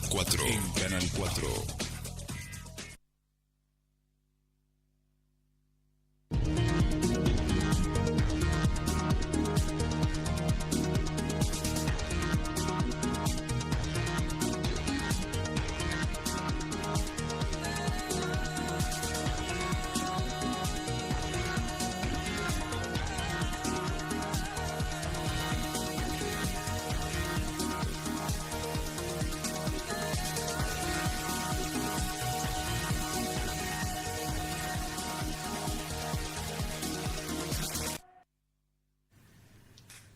4. En Canal 4.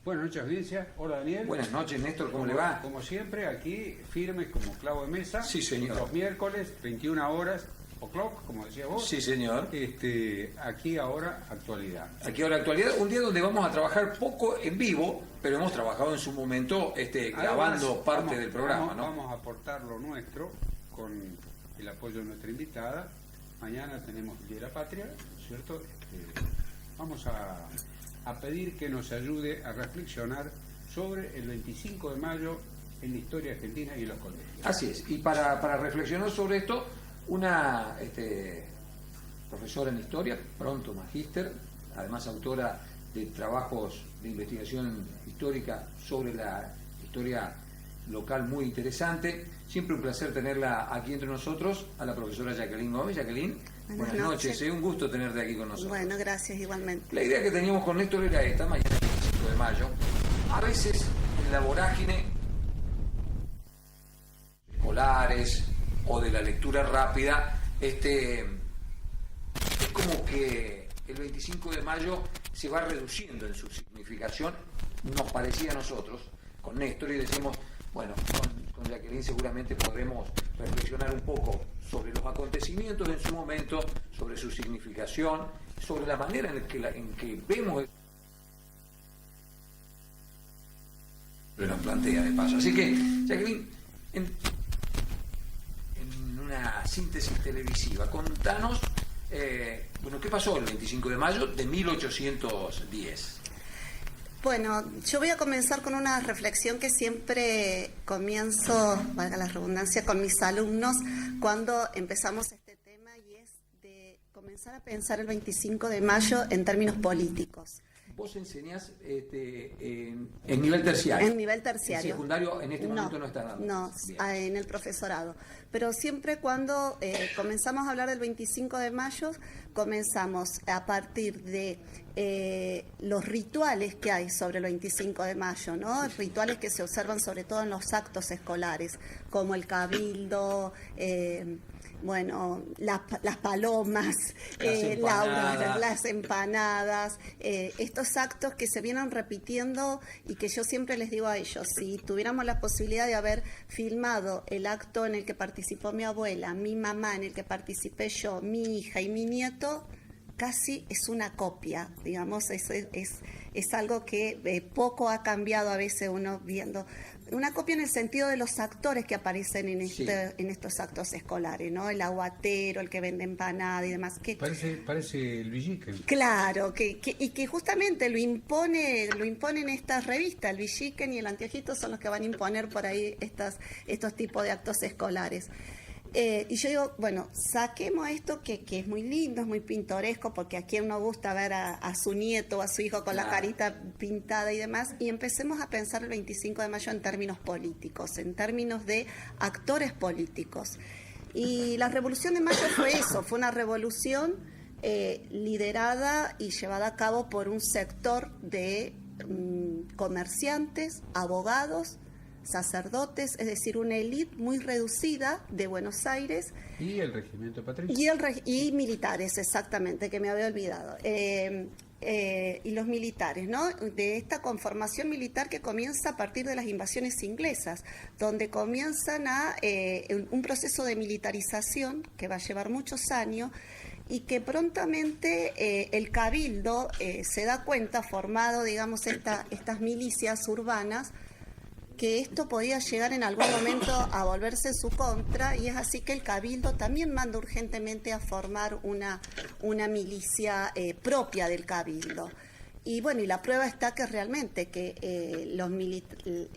Buenas noches, audiencia. Hola, Daniel. Buenas noches, Néstor, ¿cómo le va? Como siempre, aquí firmes como clavo de mesa. Sí, señor. Los miércoles, 21 horas, o'clock, como decía vos. Sí, señor. Aquí ahora, actualidad. Aquí ahora actualidad, un día donde vamos a trabajar poco en vivo, pero hemos trabajado en su momento grabando Además, parte del programa, ¿no? Vamos a aportar lo nuestro con el apoyo de nuestra invitada. Mañana tenemos el Día de la Patria, ¿cierto? Vamos a pedir que nos ayude a reflexionar sobre el 25 de mayo en la historia argentina y en los colegios. Así es, y para reflexionar sobre esto, una profesora en historia, pronto magíster, además autora de trabajos de investigación histórica sobre la historia local muy interesante. Siempre un placer tenerla aquí entre nosotros, a la profesora Jacqueline Gómez. Jacqueline, buenas noches. Un gusto tenerte aquí con nosotros. Bueno, gracias, igualmente. La idea que teníamos con Néstor era esta, mañana 25 de mayo. A veces en la vorágine escolares o de la lectura rápida, es como que el 25 de mayo se va reduciendo en su significación, nos parecía a nosotros, con Néstor, y decimos, bueno, con Jacqueline seguramente podremos reflexionar un poco sobre los acontecimientos en su momento, sobre su significación, sobre la manera en que vemos lo nos plantea de paso. Así que, Jacqueline, en una síntesis televisiva, contanos, ¿qué pasó el 25 de mayo de 1810? Bueno, yo voy a comenzar con una reflexión que siempre comienzo, valga la redundancia, con mis alumnos cuando empezamos este tema, y es de comenzar a pensar el 25 de mayo en términos políticos. Vos enseñás en nivel terciario. En nivel terciario. ¿El secundario en este momento no está dando? No, en el profesorado. Pero siempre cuando comenzamos a hablar del 25 de mayo, comenzamos a partir de los rituales que hay sobre el 25 de mayo, ¿no? Rituales que se observan sobre todo en los actos escolares, como el cabildo, las palomas, las empanadas, estos actos que se vienen repitiendo y que yo siempre les digo a ellos, si tuviéramos la posibilidad de haber filmado el acto en el que participó mi abuela, mi mamá, en el que participé yo, mi hija y mi nieto, casi es una copia, digamos, es algo que poco ha cambiado a veces uno viendo. Una copia en el sentido de los actores que aparecen en estos actos escolares, ¿no? El aguatero, el que vende empanada y demás. Parece el Villiquen. Claro, y que justamente lo imponen estas revistas, el Villiquen y el Anteojito son los que van a imponer por ahí estos tipos de actos escolares. Y yo digo, bueno, saquemos esto que es muy lindo, es muy pintoresco, porque a quien no gusta ver a su nieto o a su hijo con la carita pintada y demás, y empecemos a pensar el 25 de mayo en términos políticos, en términos de actores políticos. Y la Revolución de Mayo fue eso, fue una revolución liderada y llevada a cabo por un sector de comerciantes, abogados, sacerdotes, es decir, una élite muy reducida de Buenos Aires. Y el regimiento patricio. Y militares, exactamente, que me había olvidado. Y los militares, ¿no? De esta conformación militar que comienza a partir de las invasiones inglesas, donde comienzan un proceso de militarización que va a llevar muchos años, y que prontamente el cabildo se da cuenta, formado, digamos, estas milicias urbanas, que esto podía llegar en algún momento a volverse en su contra, y es así que el Cabildo también manda urgentemente a formar una milicia propia del Cabildo. Y bueno, y la prueba está que realmente que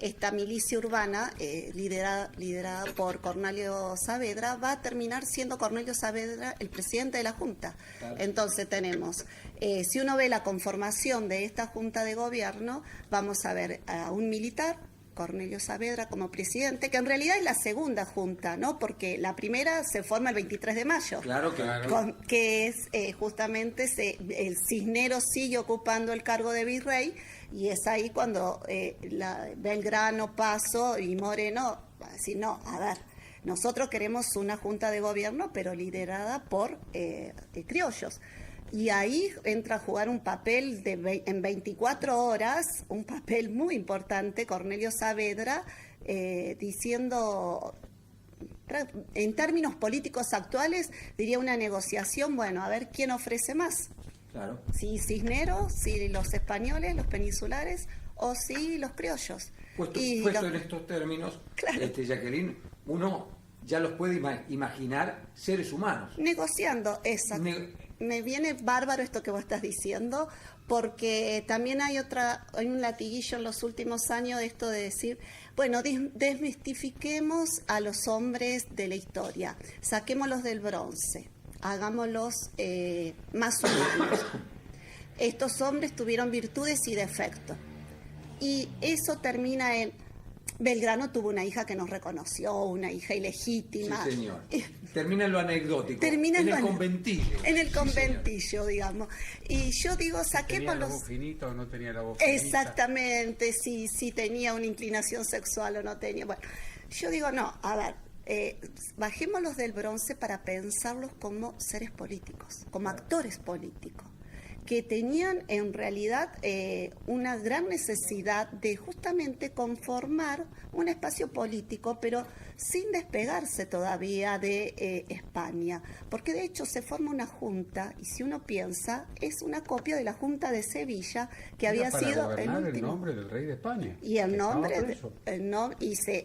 esta milicia urbana, liderada por Cornelio Saavedra, va a terminar siendo Cornelio Saavedra el presidente de la Junta. Claro. Entonces tenemos, si uno ve la conformación de esta Junta de Gobierno, vamos a ver a un militar, Cornelio Saavedra, como presidente, que en realidad es la segunda junta, ¿no? Porque la primera se forma el 23 de mayo. Claro, claro. Que es justamente el Cisneros sigue ocupando el cargo de virrey, y es ahí cuando Belgrano, Paso y Moreno van a decir, no, a ver, nosotros queremos una junta de gobierno, pero liderada por criollos. Y ahí entra a jugar un papel en 24 horas, un papel muy importante, Cornelio Saavedra, diciendo, en términos políticos actuales, diría una negociación, bueno, a ver quién ofrece más. Claro. Si Cisneros, si los españoles, los peninsulares, o si los criollos. Puesto en estos términos, claro. Jacqueline, uno ya los puede imaginar seres humanos. Negociando, exacto. Me viene bárbaro esto que vos estás diciendo, porque también hay un latiguillo en los últimos años de esto de decir, bueno, desmistifiquemos a los hombres de la historia, saquémoslos del bronce, hagámoslos más humanos. Estos hombres tuvieron virtudes y defectos, y eso termina en Belgrano tuvo una hija que nos reconoció, una hija ilegítima. Sí, señor. Termina en lo anecdótico. En el conventillo. En el conventillo, digamos. Y yo digo, saquemos ¿Tenía la voz finita o no tenía la voz finita? Exactamente, si tenía una inclinación sexual o no tenía. Bueno, yo digo, no, a ver, bajémoslos del bronce para pensarlos como seres políticos, como actores políticos, que tenían en realidad una gran necesidad de justamente conformar un espacio político, pero sin despegarse todavía de España, porque de hecho se forma una junta, y si uno piensa, es una copia de la Junta de Sevilla, que había sido el último. El nombre del rey de España. Y el nombre,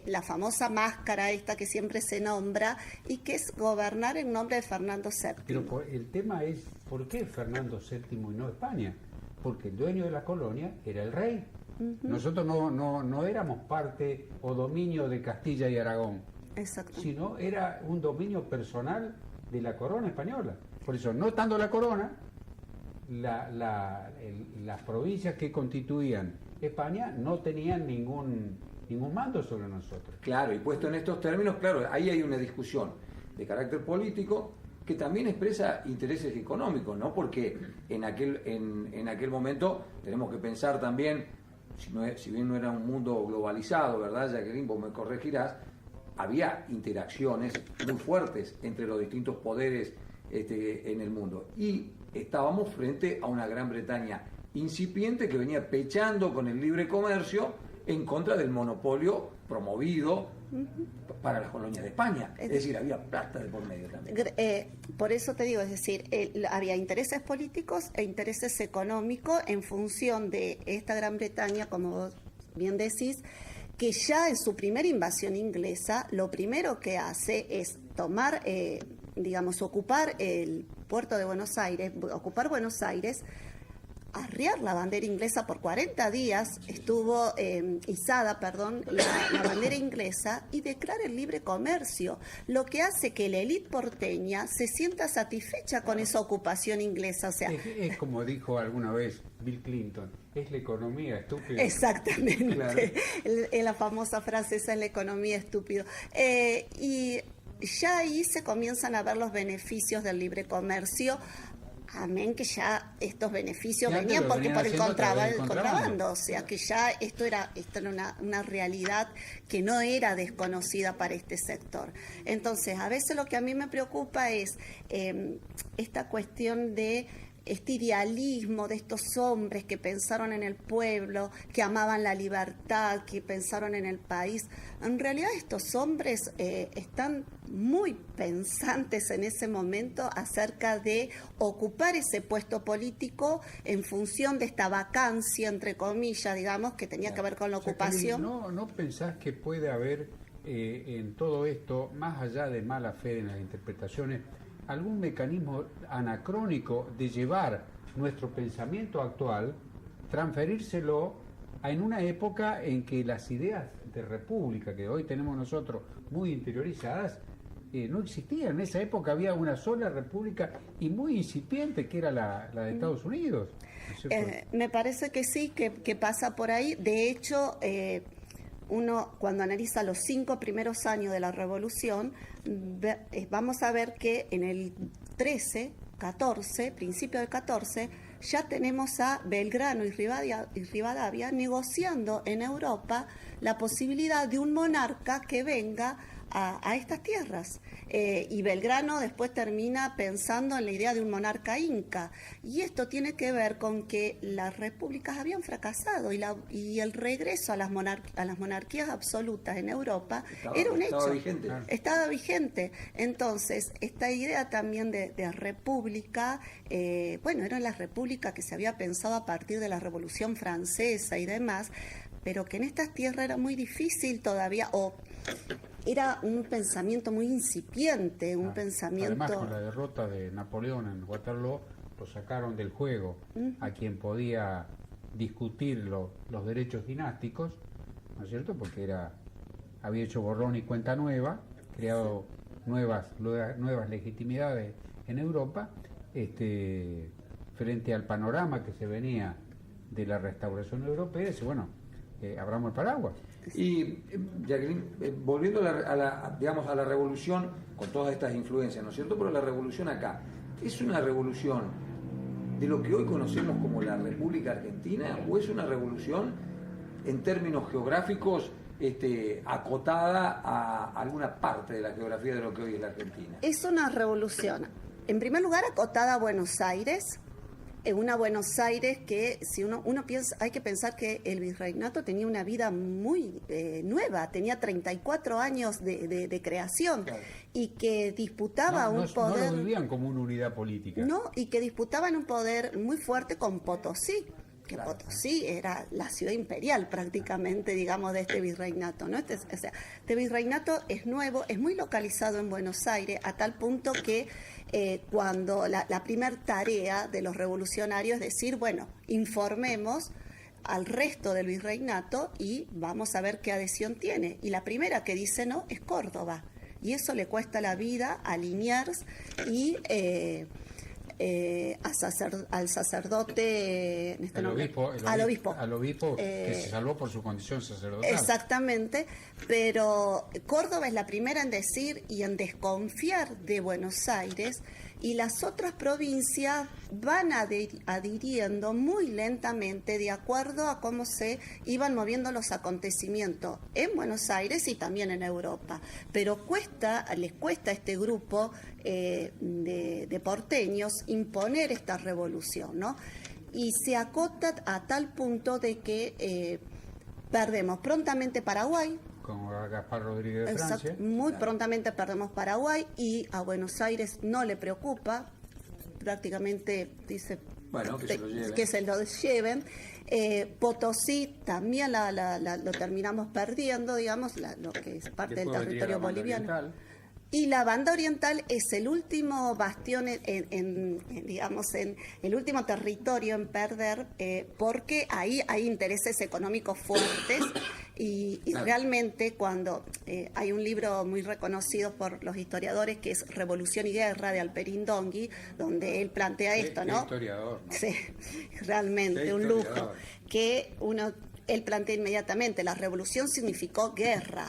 la famosa máscara esta que siempre se nombra, y que es gobernar en nombre de Fernando VII. Pero el tema es, ¿por qué Fernando VII y no España? Porque el dueño de la colonia era el rey. Uh-huh. Nosotros no éramos parte o dominio de Castilla y Aragón. Exacto. Sino era un dominio personal de la corona española. Por eso, no estando la corona, las provincias que constituían España no tenían ningún mando sobre nosotros. Claro, y puesto en estos términos, claro, ahí hay una discusión de carácter político que también expresa intereses económicos, ¿no? Porque en aquel momento tenemos que pensar también, si bien no era un mundo globalizado, ¿verdad, Jacqueline? Vos me corregirás, había interacciones muy fuertes entre los distintos poderes en el mundo. Y estábamos frente a una Gran Bretaña incipiente que venía pechando con el libre comercio en contra del monopolio promovido para las colonias de España. Es decir, había plata de por medio también. Por eso te digo, es decir, había intereses políticos e intereses económicos en función de esta Gran Bretaña, como vos bien decís, que ya en su primera invasión inglesa, lo primero que hace es tomar, ocupar el puerto de Buenos Aires, ocupar Buenos Aires, arriar la bandera inglesa por 40 días, estuvo izada, la bandera inglesa, y declara el libre comercio, lo que hace que la élite porteña se sienta satisfecha con esa ocupación inglesa. O sea, es como dijo alguna vez Bill Clinton, es la economía estúpida. Exactamente, claro. La famosa frase esa, es la economía estúpida. Y ya ahí se comienzan a ver los beneficios del libre comercio. Amén, que ya estos beneficios venían por el contrabando, o sea que ya esto era una realidad que no era desconocida para este sector. Entonces, a veces lo que a mí me preocupa es esta cuestión de este idealismo de estos hombres que pensaron en el pueblo, que amaban la libertad, que pensaron en el país. En realidad estos hombres están muy pensantes en ese momento acerca de ocupar ese puesto político en función de esta vacancia, entre comillas, digamos, que tenía que ver con la ocupación. ¿No pensás que puede haber en todo esto, más allá de mala fe en las interpretaciones, algún mecanismo anacrónico de llevar nuestro pensamiento actual transferírselo en una época en que las ideas de república que hoy tenemos nosotros muy interiorizadas no existían. En esa época había una sola república y muy incipiente, que era la de Estados Unidos. ¿No es cierto? Me parece que sí, que pasa por ahí. De hecho, uno cuando analiza los 5 primeros años de la revolución, vamos a ver que en el 13, 14, principio del 14, ya tenemos a Belgrano y Rivadavia negociando en Europa la posibilidad de un monarca que venga a estas tierras. Y Belgrano después termina pensando en la idea de un monarca inca. Y esto tiene que ver con que las repúblicas habían fracasado y el regreso a las monarquías absolutas en Europa era un hecho. Estaba vigente. Estaba vigente. Entonces, esta idea también de república, era la república que se había pensado a partir de la Revolución Francesa y demás, pero que en estas tierras era muy difícil todavía, o era un pensamiento muy incipiente, un pensamiento... Además, con la derrota de Napoleón en Waterloo, lo sacaron del juego a quien podía discutir los derechos dinásticos, ¿no es cierto? Porque había hecho borrón y cuenta nueva, creado nuevas legitimidades en Europa, frente al panorama que se venía de la restauración europea. Dice, bueno, abramos el paraguas. Y Jacqueline, volviendo a la revolución con todas estas influencias, ¿no es cierto? Pero la revolución acá, ¿es una revolución de lo que hoy conocemos como la República Argentina o es una revolución en términos geográficos acotada a alguna parte de la geografía de lo que hoy es la Argentina? Es una revolución, en primer lugar, acotada a Buenos Aires. Una Buenos Aires que, si uno piensa, hay que pensar que el virreinato tenía una vida muy nueva, tenía 34 años de creación, claro, y que disputaba un poder... No lo vivían como una unidad política. No, y que disputaban un poder muy fuerte con Potosí, que claro, Potosí era la ciudad imperial prácticamente, digamos, de este virreinato, ¿no? Este virreinato es nuevo, es muy localizado en Buenos Aires, a tal punto que cuando la primer tarea de los revolucionarios es decir, bueno, informemos al resto del virreinato y vamos a ver qué adhesión tiene. Y la primera que dice no es Córdoba, y eso le cuesta la vida a Liniers y... al sacerdote, al obispo que se salvó por su condición sacerdotal. Exactamente, pero Córdoba es la primera en decir y en desconfiar de Buenos Aires, y las otras provincias van adhiriendo muy lentamente de acuerdo a cómo se iban moviendo los acontecimientos en Buenos Aires y también en Europa. Pero les cuesta a este grupo de porteños imponer esta revolución, ¿no? Y se acota a tal punto de que perdemos prontamente Paraguay. Con Gaspar Rodríguez de Francia. Muy prontamente perdemos Paraguay y a Buenos Aires no le preocupa, prácticamente dice que se lo lleven. Potosí también lo terminamos perdiendo, digamos, lo que es parte del territorio boliviano. Oriental. Y la banda oriental es el último bastión, digamos, en el último territorio en perder, porque ahí hay intereses económicos fuertes y claro, realmente cuando hay un libro muy reconocido por los historiadores que es Revolución y Guerra de Alperín Dongui, donde él plantea esto, ¿no? Historiador, ¿no? Sí, realmente un lujo. Que él plantea inmediatamente, la revolución significó guerra,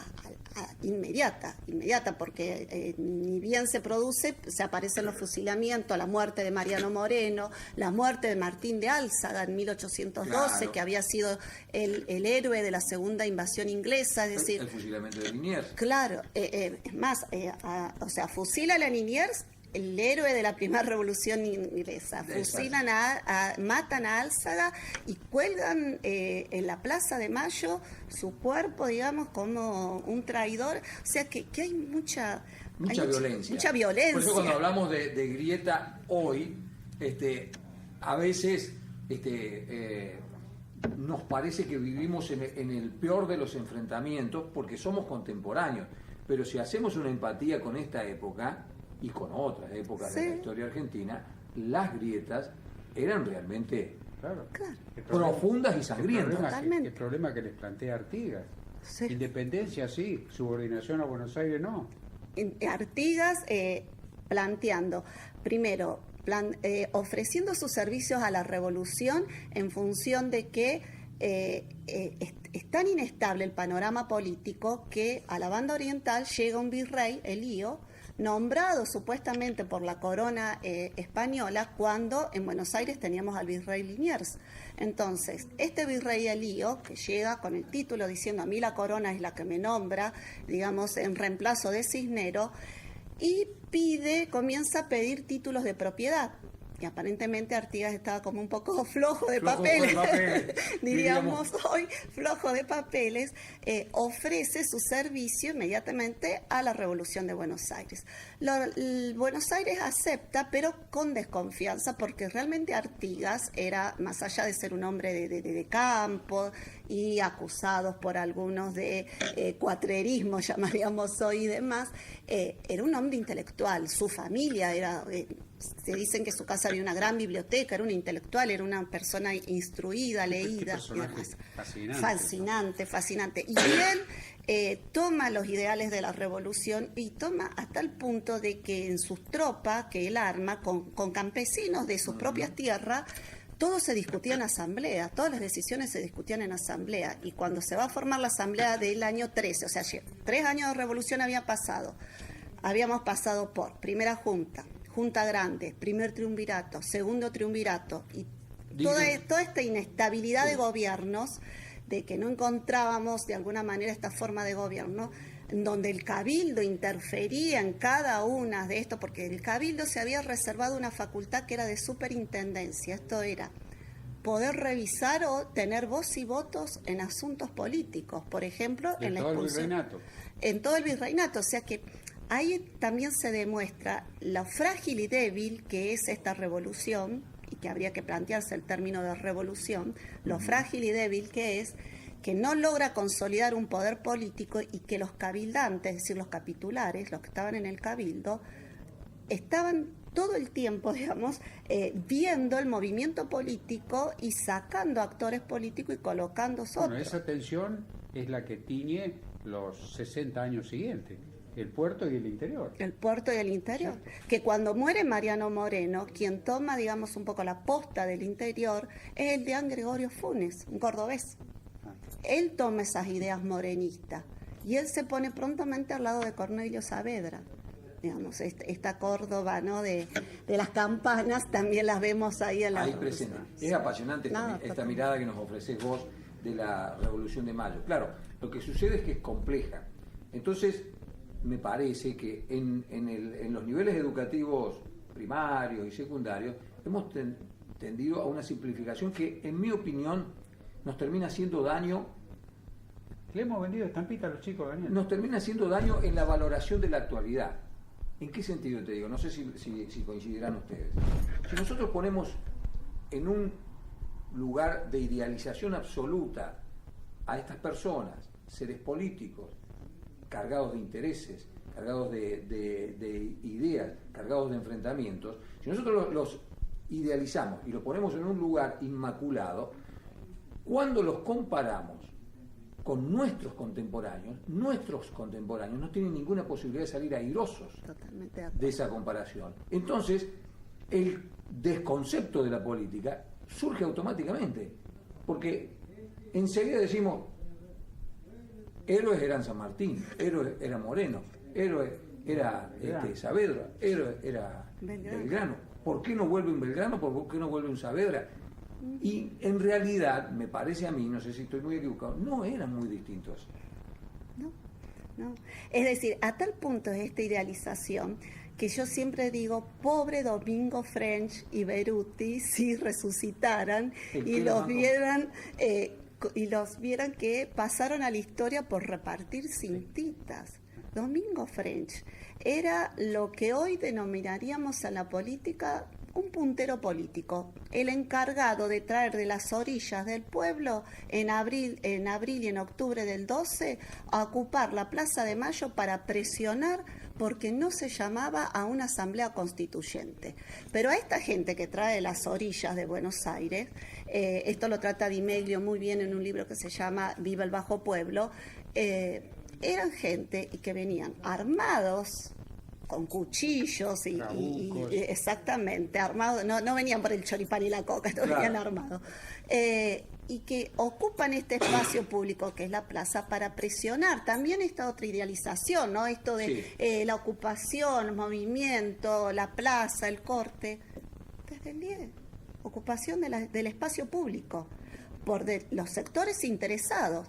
inmediata, porque ni bien se produce, se aparecen los fusilamientos, la muerte de Mariano Moreno, la muerte de Martín de Álzaga en 1812, claro, que había sido el héroe de la segunda invasión inglesa, es decir... El fusilamiento de Liniers. Claro, es más, fusilan a Liniers, el héroe de la primera revolución inglesa. Fusilan matan a Álzaga y cuelgan en la Plaza de Mayo su cuerpo, digamos, como un traidor. O sea que hay mucha violencia. Mucha violencia. Por eso cuando hablamos de grieta hoy, a veces nos parece que vivimos en el peor de los enfrentamientos porque somos contemporáneos. Pero si hacemos una empatía con esta época y con otras épocas de la historia argentina, las grietas eran realmente claro. Claro. El problema- Profundas y sangrientas. Totalmente. El problema que les plantea Artigas. Sí. Independencia sí, subordinación a Buenos Aires no. Artigas planteando, primero, ofreciendo sus servicios a la revolución en función de que es tan inestable el panorama político que a la banda oriental llega un virrey, Elío, nombrado supuestamente por la corona española, cuando en Buenos Aires teníamos al virrey Liniers. Entonces, este virrey Elío, que llega con el título diciendo a mí la corona es la que me nombra, digamos, en reemplazo de Cisnero, y comienza a pedir títulos de propiedad. Y aparentemente Artigas estaba como un poco flojo de papeles, diríamos hoy, flojo de papeles, ofrece su servicio inmediatamente a la Revolución de Buenos Aires. Buenos Aires acepta, pero con desconfianza, porque realmente Artigas era, más allá de ser un hombre de campo y acusados por algunos de cuatrerismo, llamaríamos hoy y demás, era un hombre intelectual, su familia era... se dicen que en su casa había una gran biblioteca, era un intelectual, era una persona instruida, leída. Qué personaje Fascinante. Y él toma los ideales de la revolución y toma hasta el punto de que en sus tropas, que él arma con campesinos de sus propias tierras, todo se discutía en asamblea, todas las decisiones se discutían en asamblea. Y cuando se va a formar la asamblea del año 13, o sea, 3 años de revolución habíamos pasado por primera junta grande, primer triunvirato, segundo triunvirato, y toda esta inestabilidad de gobiernos, de que no encontrábamos de alguna manera esta forma de gobierno, en donde el cabildo interfería en cada una de estos, porque el cabildo se había reservado una facultad que era de superintendencia, esto era poder revisar o tener voz y votos en asuntos políticos, por ejemplo, en la expulsión. En todo el virreinato, o sea que ahí también se demuestra lo frágil y débil que es esta revolución, y que habría que plantearse el término de revolución, lo frágil y débil que es, que no logra consolidar un poder político y que los cabildantes, es decir, los capitulares, los que estaban en el cabildo, estaban todo el tiempo, digamos, viendo el movimiento político y sacando actores políticos y colocando otros. Bueno, esa tensión es la que tiñe los 60 años siguientes. El puerto y el interior. El puerto y el interior. Sí. Que cuando muere Mariano Moreno, quien toma, digamos, un poco la posta del interior, es el de Gregorio Funes, un cordobés. Él toma esas ideas morenistas y él se pone prontamente al lado de Cornelio Saavedra. Digamos, esta Córdoba, ¿no? de las campanas, también las vemos ahí en la... Ahí presente. Es apasionante esta mirada que nos ofreces vos de la Revolución de Mayo. Claro, lo que sucede es que es compleja. Entonces, me parece que en los niveles educativos primarios y secundarios hemos tendido a una simplificación que, en mi opinión, nos termina haciendo daño. Le hemos vendido estampita a los chicos, Daniel. Nos termina haciendo daño en la valoración de la actualidad. ¿En qué sentido te digo? No sé si coincidirán ustedes. Si nosotros ponemos en un lugar de idealización absoluta a estas personas, seres políticos, cargados de intereses, cargados de ideas, cargados de enfrentamientos, si nosotros los idealizamos y los ponemos en un lugar inmaculado, cuando los comparamos con nuestros contemporáneos no tienen ninguna posibilidad de salir airosos de esa comparación. Entonces, el desconcepto de la política surge automáticamente, porque enseguida decimos, héroes eran San Martín, héroe era Moreno, héroe era Saavedra, héroe era Belgrano. ¿Por qué no vuelve un Belgrano? ¿Por qué no vuelve un Saavedra? Y en realidad, me parece a mí, no sé si estoy muy equivocado, no eran muy distintos. No. Es decir, a tal punto es esta idealización que yo siempre digo, pobre Domingo French y Beruti, si resucitaran y los vieran que pasaron a la historia por repartir cintitas. Domingo French era lo que hoy denominaríamos en la política un puntero político, el encargado de traer de las orillas del pueblo en abril y en octubre del 12 a ocupar la Plaza de Mayo para presionar porque no se llamaba a una asamblea constituyente. Pero a esta gente que trae de las orillas de Buenos Aires, esto lo trata Di Meglio muy bien en un libro que se llama Viva el Bajo Pueblo, eran gente que venían armados, con cuchillos y exactamente, armados, no venían por el choripán y la coca, no venían armados. Y que ocupan este espacio público que es la plaza para presionar también esta otra idealización, ¿no? Esto de la ocupación, el movimiento, la plaza, el corte, desde el 10, ocupación del espacio público por los sectores interesados.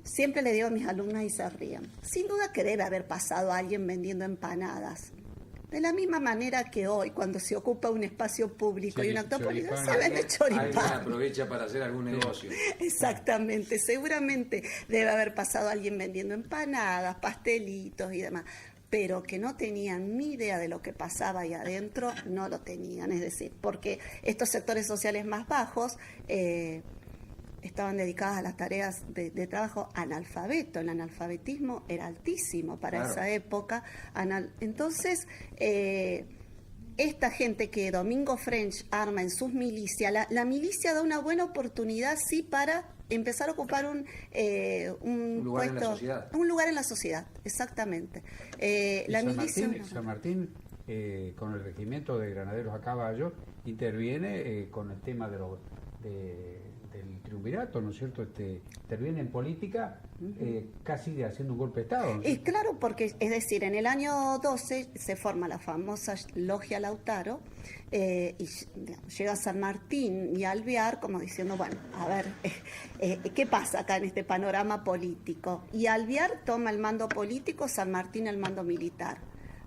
Siempre le digo a mis alumnas y se ríen. Sin duda que debe haber pasado alguien vendiendo empanadas. De la misma manera que hoy, cuando se ocupa un espacio público y un acto político, se vende choripán. Alguien aprovecha para hacer algún negocio. Exactamente. Seguramente debe haber pasado alguien vendiendo empanadas, pastelitos y demás. Pero que no tenían ni idea de lo que pasaba ahí adentro, no lo tenían. Es decir, porque estos sectores sociales más bajos estaban dedicadas a las tareas de trabajo analfabeto. El analfabetismo era altísimo para esa época. Entonces, esta gente que Domingo French arma en sus milicias, la milicia da una buena oportunidad, sí, para empezar a ocupar un lugar puesto, en la sociedad. Un lugar en la sociedad, exactamente. La San Martín, con el regimiento de granaderos a caballo, interviene con el tema del triunvirato, ¿no es cierto? Interviene en política casi haciendo un golpe de Estado, ¿no? Y claro, porque, es decir, en el año 12 se forma la famosa Logia Lautaro, y llega San Martín y Alvear como diciendo, bueno, a ver, ¿qué pasa acá en este panorama político? Y Alvear toma el mando político, San Martín el mando militar.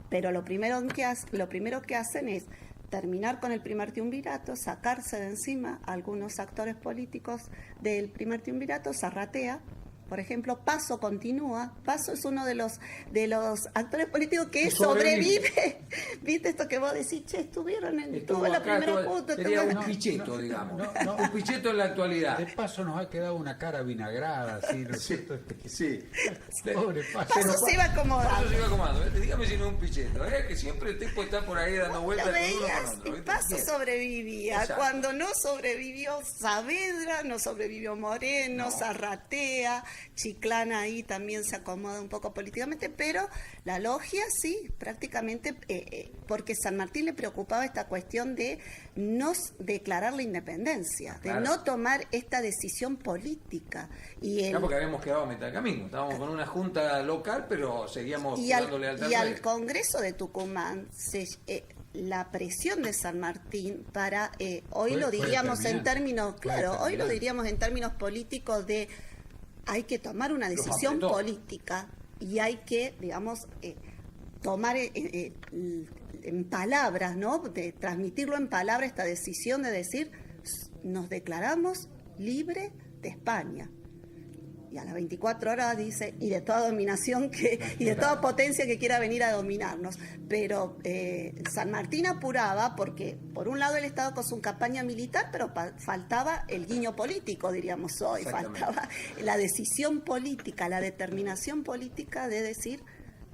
Pero lo primero que hacen es terminar con el primer triunvirato, sacarse de encima a algunos actores políticos del primer triunvirato. Zarratea, por ejemplo. Paso continúa. Paso es uno de los actores políticos que sobrevive. ¿Viste esto que vos decís? Che, estuvo en la primera punta. Sería un Pichetto, digamos. Un Pichetto en la actualidad. De Paso nos ha quedado una cara vinagrada, así, ¿no es cierto? Sí. Pobre Paso. Paso se iba acomodando. Paso se iba acomodando. Dígame si no es un Pichetto, que siempre el tipo está por ahí dando vueltas con uno con otro. El Paso sobrevivía. Exacto. Cuando no sobrevivió Saavedra, no sobrevivió Moreno, Zarratea, Chiclana ahí también se acomoda un poco políticamente, pero la logia sí, prácticamente, porque San Martín le preocupaba esta cuestión de no declarar la independencia, de no tomar esta decisión política. Porque habíamos quedado a mitad de camino, estábamos con una junta local, pero seguíamos dándole al Y al Congreso de Tucumán la presión de San Martín para, hoy lo diríamos en términos, hoy lo diríamos en términos políticos de hay que tomar una decisión política y hay que, digamos, tomar en palabras, ¿no? De transmitirlo en palabras esta decisión de decir, nos declaramos libre de España. Y a las 24 horas dice, y de toda dominación y de toda potencia que quiera venir a dominarnos. Pero San Martín apuraba porque, por un lado, él estaba con su campaña militar, pero faltaba el guiño político, diríamos hoy. Faltaba la decisión política, la determinación política de decir,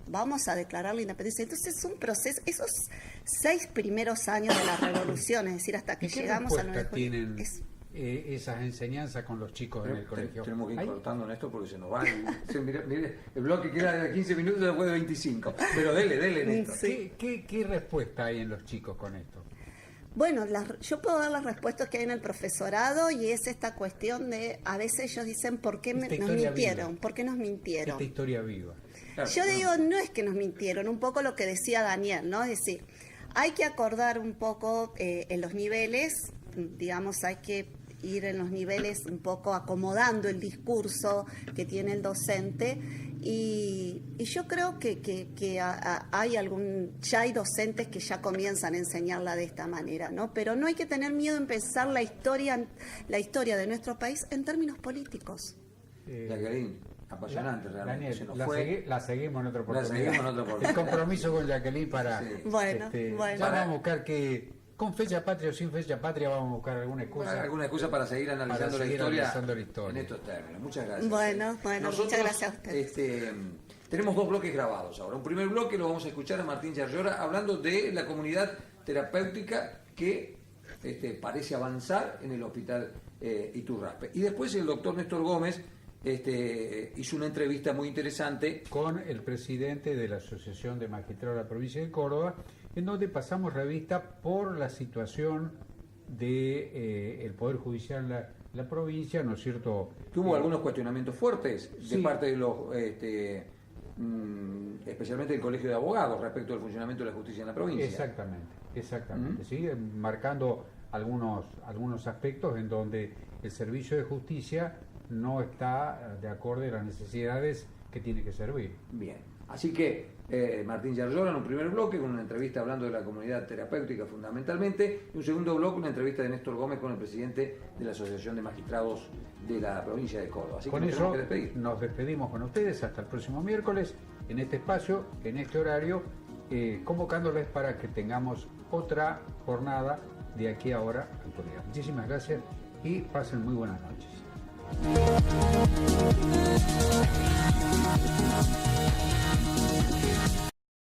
vamos a declarar la independencia. Entonces es un proceso, esos 6 primeros años de la revolución, es decir, hasta que llegamos a 9 de julio. Esas enseñanzas con los chicos en el colegio. Tenemos que ir cortando en esto porque se nos va. Mire, el bloque queda de 15 minutos después de 25. Pero dele, Néstor. Sí. ¿Qué respuesta hay en los chicos con esto? Bueno, yo puedo dar las respuestas que hay en el profesorado y es esta cuestión de, a veces ellos dicen, ¿por qué nos mintieron? Viva. ¿Por qué nos mintieron? Esta historia viva. Claro, yo digo, no es que nos mintieron, un poco lo que decía Daniel, ¿no? Es decir, hay que acordar un poco en los niveles, digamos, hay que ir en los niveles un poco acomodando el discurso que tiene el docente y yo creo que ya hay docentes que ya comienzan a enseñarla de esta manera, ¿no? Pero no hay que tener miedo en pensar la historia de nuestro país en términos políticos. Jacqueline, apasionante realmente. Daniel, la seguimos en otra oportunidad. El compromiso con Jacqueline para... Sí. Bueno. Ya vamos a buscar que... Con fecha patria o sin fecha patria vamos a buscar alguna excusa para seguir analizando la historia en estos términos. Muchas gracias. Bueno, muchas gracias a ustedes. tenemos dos bloques grabados ahora. Un primer bloque lo vamos a escuchar a Martín Yarlora hablando de la comunidad terapéutica que parece avanzar en el hospital Iturraspe. Y después el doctor Néstor Gómez hizo una entrevista muy interesante con el presidente de la Asociación de Magistrados de la provincia de Córdoba, en donde pasamos revista por la situación del Poder Judicial en la provincia, ¿no es cierto? Tuvo algunos cuestionamientos fuertes de Sí. parte de los, especialmente del Colegio de Abogados, respecto al funcionamiento de la justicia en la provincia. Exactamente, ¿sí? Marcando algunos aspectos en donde el servicio de justicia no está de acuerdo a las necesidades que tiene que servir. Bien, así que Martín Yarlora en un primer bloque con una entrevista hablando de la comunidad terapéutica fundamentalmente, y un segundo bloque una entrevista de Néstor Gómez con el presidente de la Asociación de Magistrados de la provincia de Córdoba. Así Con que nos eso tenemos que despedir. nos despedimos con ustedes hasta el próximo miércoles en este espacio, en este horario, convocándoles para que tengamos otra jornada de aquí a ahora actualidad. Muchísimas gracias y pasen muy buenas noches.